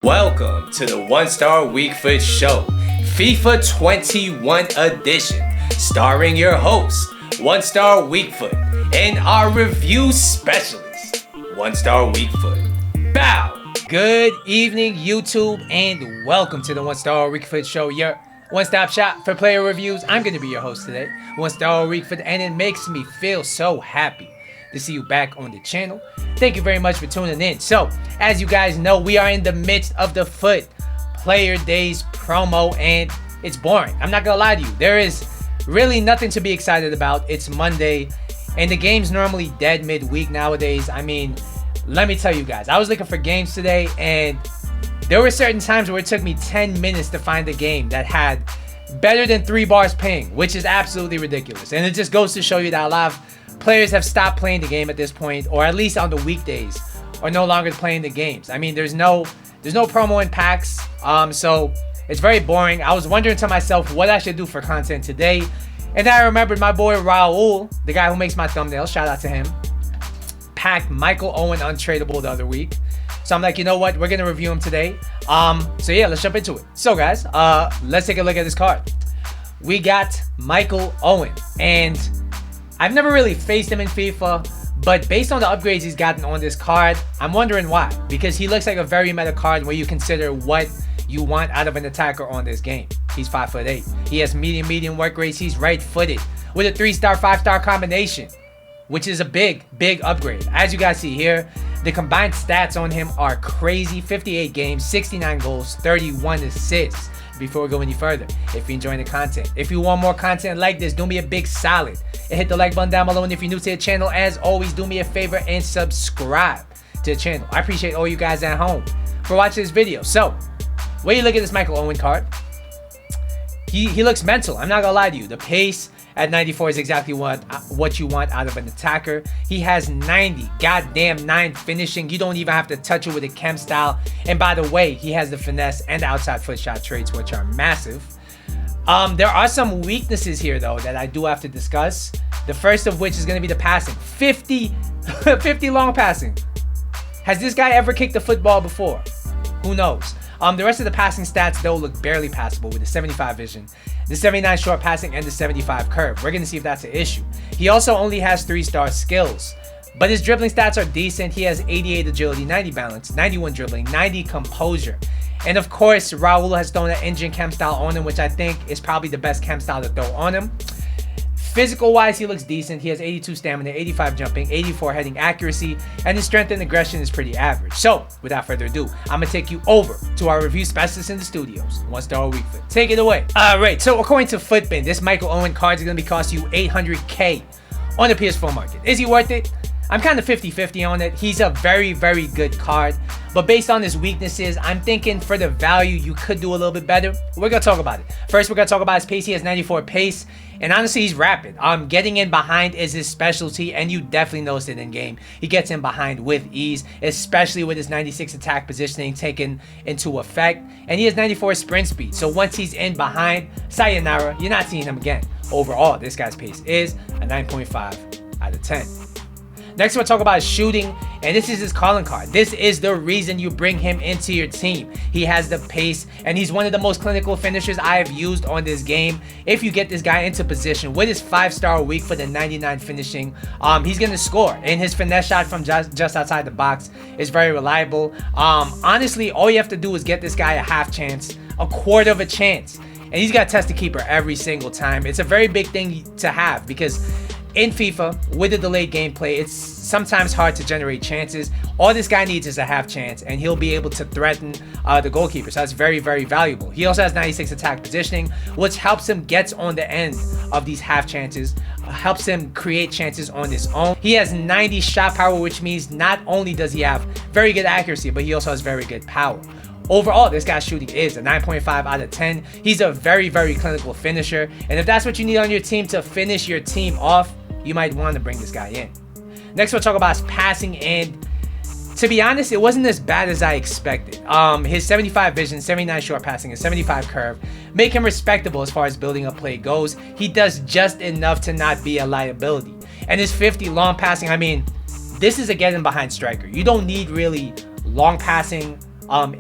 Welcome to the 1-Star Weak Foot Show, FIFA 21 edition, starring your host, 1-Star Weak Foot, and our review specialist, 1-Star Weak Foot. Bow! Good evening, YouTube, and welcome to the 1-Star Weak Foot Show, your one-stop shop for player reviews. I'm going to be your host today, 1-Star Weak Foot, and it makes me feel so happy to see you back on the channel. Thank you very much for tuning in. So, as you guys know, we are in the midst of the FUT Player Days promo, and it's boring. I'm not gonna lie to you. There is really nothing to be excited about. It's Monday, and the game's normally dead midweek nowadays. I mean, let me tell you guys, I was looking for games today, and there were certain times where it took me 10 minutes to find a game that had better than 3 bars ping, which is absolutely ridiculous. And it just goes to show you that a lot of players have stopped playing the game at this point, or at least on the weekdays, are no longer playing the games. I mean, there's no promo in packs, so it's very boring. I was wondering to myself what I should do for content today, and then I remembered my boy Raul, the guy who makes my thumbnails, shout out to him, packed Michael Owen untradeable the other week. So I'm like, you know what, we're gonna review him today. So yeah, let's jump into it. So guys, let's take a look at this card. We got Michael Owen, and I've never really faced him in FIFA, but based on the upgrades he's gotten on this card, I'm wondering why. Because he looks like a very meta card when you consider what you want out of an attacker on this game. He's 5'8". He has medium work rates. He's right-footed with a 3-star, 5-star combination, which is a big upgrade. As you guys see here, the combined stats on him are crazy. 58 games, 69 goals, 31 assists. Before we go any further, if you're enjoying the content, if you want more content like this, do me a big solid and hit the like button down below. And if you're new to the channel, as always, do me a favor and subscribe to the channel. I appreciate all you guys at home for watching this video. So when you look at this Michael Owen card, he looks mental. I'm not gonna lie to you. The pace at 94 is exactly what you want out of an attacker. He has 90, goddamn 9 finishing. You don't even have to touch it with a chem style. And by the way, he has the finesse and the outside foot shot traits, which are massive. There are some weaknesses here though that I do have to discuss. The first of which is gonna be the passing. 50 long passing. Has this guy ever kicked a football before? Who knows? The rest of the passing stats, they'll look barely passable with the 75 vision, the 79 short passing, and the 75 curve. We're going to see if that's an issue. He also only has 3-star skills, but his dribbling stats are decent. He has 88 agility, 90 balance, 91 dribbling, 90 composure. And of course, Raul has thrown an engine chem style on him, which I think is probably the best chem style to throw on him. Physical wise, he looks decent. He has 82 stamina, 85 jumping, 84 heading accuracy, and his strength and aggression is pretty average. So without further ado, I'm gonna take you over to our review specialist in the studios, 1-Star Weak Foot. Take it away. Alright, so according to FUTBin, this Michael Owen card is gonna be cost you 800k on the PS4 market. Is he worth it? I'm kind of 50-50 on it. He's a very good card, but based on his weaknesses, I'm thinking for the value, you could do a little bit better. We're gonna talk about it. First, we're gonna talk about his pace. He has 94 pace, and honestly, he's rapid. Getting in behind is his specialty, and you definitely notice it in game. He gets in behind with ease, especially with his 96 attack positioning taken into effect, and he has 94 sprint speed. So once he's in behind, sayonara, you're not seeing him again. Overall, this guy's pace is a 9.5 out of 10. Next, we'll talk about his shooting, and this is his calling card. This is the reason you bring him into your team. He has the pace, and he's one of the most clinical finishers I have used on this game. If you get this guy into position with his 5-star weak for the 99 finishing, he's gonna score. And his finesse shot from just outside the box is very reliable. Honestly, all you have to do is get this guy a half chance, a quarter of a chance, and he's got to test the keeper every single time. It's a very big thing to have because in FIFA, with the delayed gameplay, it's sometimes hard to generate chances. All this guy needs is a half chance, and he'll be able to threaten the goalkeeper. So that's very valuable. He also has 96 attack positioning, which helps him get on the end of these half chances, helps him create chances on his own. He has 90 shot power, which means not only does he have very good accuracy, but he also has very good power. Overall, this guy's shooting is a 9.5 out of 10. He's a very clinical finisher, and if that's what you need on your team to finish your team off, you might want to bring this guy in. Next, we'll talk about his passing, and to be honest, it wasn't as bad as I expected. His 75 vision, 79 short passing, and 75 curve make him respectable as far as building up play goes. He does just enough to not be a liability. And his 50 long passing, I mean, this is a getting behind striker. You don't need really long passing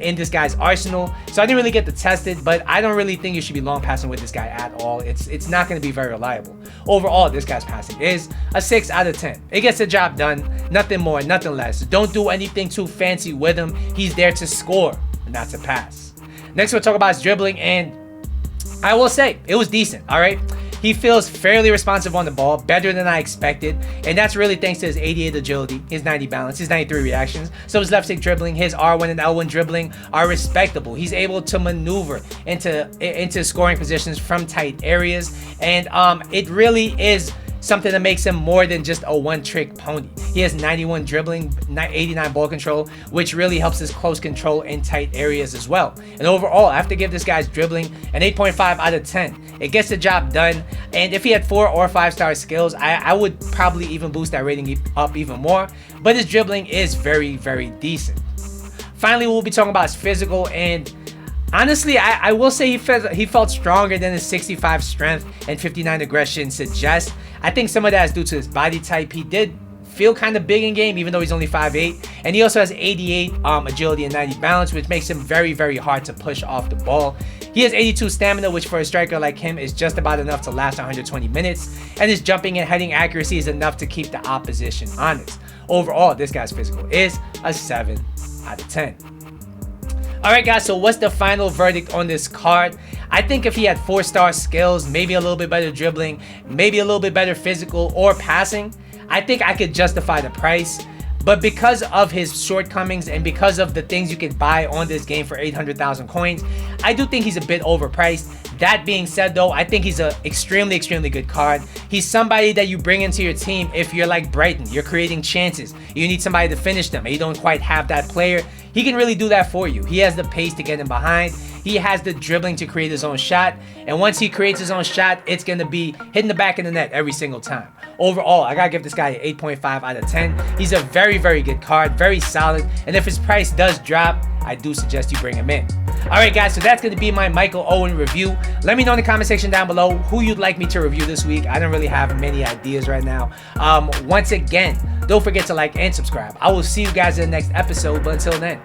in this guy's arsenal. So I didn't really get to test it, but I don't really think you should be long passing with this guy at all. It's not going to be very reliable. Overall, this guy's passing is a 6 out of 10. It gets the job done. Nothing more, nothing less. Don't do anything too fancy with him. He's there to score, not to pass. Next, we'll talk about his dribbling, and I will say it was decent. All right. He feels fairly responsive on the ball, better than I expected, and that's really thanks to his 88 agility, his 90 balance, his 93 reactions. So his left stick dribbling, his R1 and L1 dribbling are respectable. He's able to maneuver into scoring positions from tight areas, and it really is something that makes him more than just a one-trick pony. He has 91 dribbling, 89 ball control, which really helps his close control in tight areas as well. And overall, I have to give this guy's dribbling an 8.5 out of 10. It gets the job done, and if he had 4 or 5-star skills, I would probably even boost that rating up even more, but his dribbling is very, very decent. Finally, we'll be talking about his physical, and honestly, I will say he felt stronger than his 65 strength and 59 aggression suggests. I think some of that is due to his body type. He did feel kind of big in game, even though he's only 5'8", and he also has 88 agility and 90 balance, which makes him very, very hard to push off the ball. He has 82 stamina, which for a striker like him is just about enough to last 120 minutes, and his jumping and heading accuracy is enough to keep the opposition honest. Overall, this guy's physical is a 7 out of 10. Alright guys, so what's the final verdict on this card? I think if he had 4-star skills, maybe a little bit better dribbling, maybe a little bit better physical or passing, I think I could justify the price. But because of his shortcomings and because of the things you could buy on this game for 800,000 coins, I do think he's a bit overpriced. That being said though, I think he's an extremely, extremely good card. He's somebody that you bring into your team if you're like Brighton, you're creating chances, you need somebody to finish them and you don't quite have that player. He can really do that for you. He has the pace to get in behind. He has the dribbling to create his own shot. And once he creates his own shot, it's going to be hitting the back of the net every single time. Overall, I got to give this guy an 8.5 out of 10. He's a very, very good card, very solid. And if his price does drop, I do suggest you bring him in. Alright guys, so that's going to be my Michael Owen review. Let me know in the comment section down below who you'd like me to review this week. I don't really have many ideas right now. Once again, don't forget to like and subscribe. I will see you guys in the next episode, but until then,